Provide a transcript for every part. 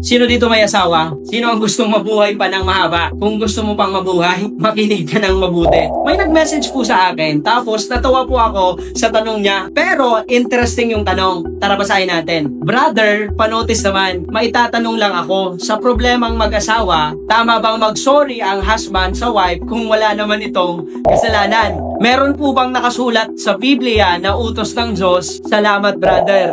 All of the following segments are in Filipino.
Sino dito may asawa? Sino ang gustong mabuhay pa ng mahaba? Kung gusto mo pang mabuhay, makinig ka ng mabuti. May nag-message po sa akin, tapos natawa po ako sa tanong niya. Pero interesting yung tanong. Tara basahin natin. Brother, panotis naman, maitatanong lang ako, sa problemang mag-asawa, tama bang mag-sorry ang husband sa wife kung wala naman itong kasalanan? Meron po bang nakasulat sa Biblia na utos ng Diyos? Salamat, brother.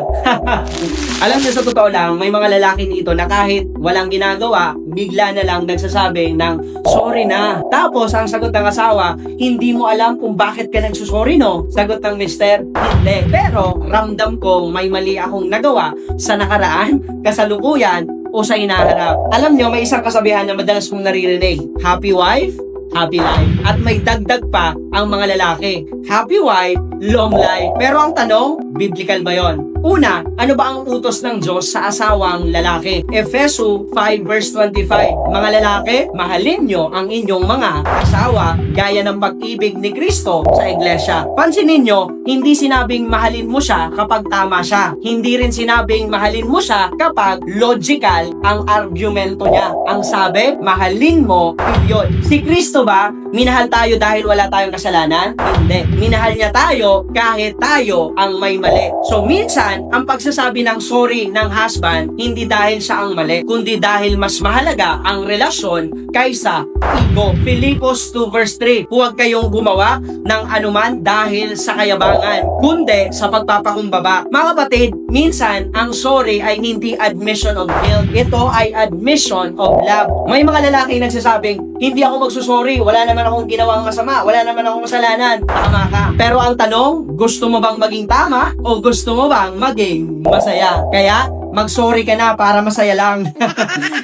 Alam niyo, sa totoo lang, may mga lalaki dito na kahit walang ginagawa, bigla na lang nagsasabi ng sorry na. Tapos, ang sagot ng asawa, hindi mo alam kung bakit ka nagsusorry, no? Sagot ng mister, hindi. Pero, ramdam kong may mali akong nagawa sa nakaraan, kasalukuyan, o sa inaharap. Alam niyo, may isang kasabihan na madalas kong naririnig. Happy wife, happy life. At may dagdag pa ang mga lalaki. Happy wife, long life. Pero ang tanong, biblical ba yon? Una, ano ba ang utos ng Diyos sa asawang lalaki? Efeso 5 verse 25. Mga lalaki, mahalin nyo ang inyong mga asawa gaya ng pag-ibig ni Kristo sa iglesia. Pansinin nyo, hindi sinabing mahalin mo siya kapag tama siya. Hindi rin sinabing mahalin mo siya kapag logical ang argumento niya. Ang sabi, mahalin mo, period. Si Kristo ba, minahal tayo dahil wala tayong kasalanan? Hindi. Minahal niya tayo kahit tayo ang may mali. So minsan, ang pagsasabi ng sorry ng husband, hindi dahil siya ang mali, kundi dahil mas mahalaga ang relasyon kaysa ego. Filipos 2 verse 3, huwag kayong gumawa ng anuman dahil sa kayabangan, kundi sa pagpapakumbaba. Mga kapatid, minsan, ang sorry ay hindi admission of guilt. Ito ay admission of love. May mga lalaki nagsasabing, hindi ako magsusorry, wala naman akong ginawang masama, wala naman akong kasalanan. Tama ka. Pero ang tanong, gusto mo bang maging tama o gusto mo bang maging masaya? Kaya, mag-sorry ka na para masaya lang.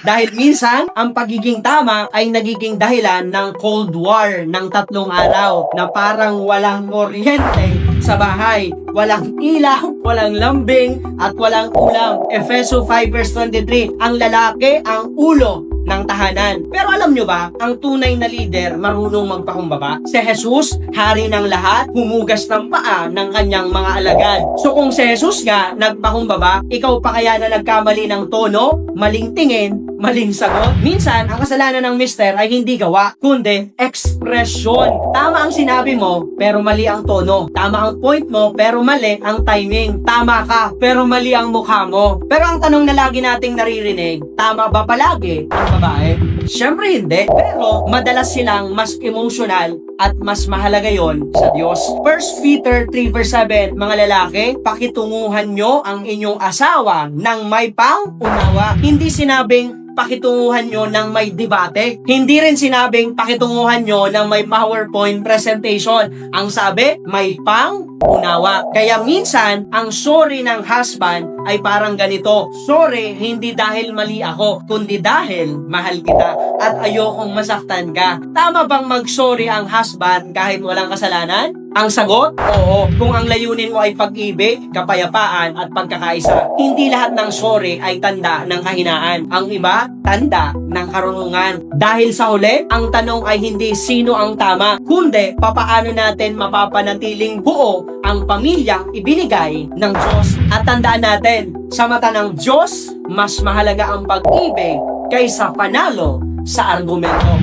Dahil minsan, ang pagiging tama ay nagiging dahilan ng Cold War ng 3 araw na parang walang kuryente sa bahay, walang ilaw, walang lambing, at walang ulam. Efeso 5 verse 23, ang lalaki ang ulo ng tahanan. Pero alam nyo ba, ang tunay na leader marunong magpakumbaba? Si Jesus, hari ng lahat, humugas ng paa ng kanyang mga alagad. So kung si Jesus nga nagpakumbaba, ikaw pa kaya na nagkamali ng tono, maling tingin, maling sagot? Minsan, ang kasalanan ng mister ay hindi gawa, kundi ekspresyon. Tama ang sinabi mo, pero mali ang tono. Tama ang point mo, pero mali ang timing. Tama ka, pero mali ang mukha mo. Pero ang tanong na lagi nating naririnig, tama ba palagi ang babae? Siyempre hindi. Pero madalas silang mas emotional at mas mahalaga yon sa Diyos. 1 Peter 3 verse 7, mga lalaki, pakitunguhan nyo ang inyong asawa ng may pang-unawa. Hindi sinabing pakitunguhan nyo ng may debate. Hindi rin sinabing pakitunguhan nyo ng may PowerPoint presentation. Ang sabi, may pang-unawa. Kaya minsan, ang sorry ng husband ay parang ganito. Sorry, hindi dahil mali ako, kundi dahil mahal kita at ayokong masaktan ka. Tama bang mag-sorry ang husband kahit walang kasalanan? Ang sagot, oo. Kung ang layunin mo ay pag-ibig, kapayapaan at pagkakaisa. Hindi lahat ng sorry ay tanda ng kahinaan. Ang iba, tanda ng karunungan. Dahil sa huli, ang tanong ay hindi sino ang tama, kundi papaano natin mapapanatiling buo ang pamilyang ibinigay ng Diyos. At tandaan natin, sa mata ng Diyos, mas mahalaga ang pag-ibig kaysa panalo sa argumento.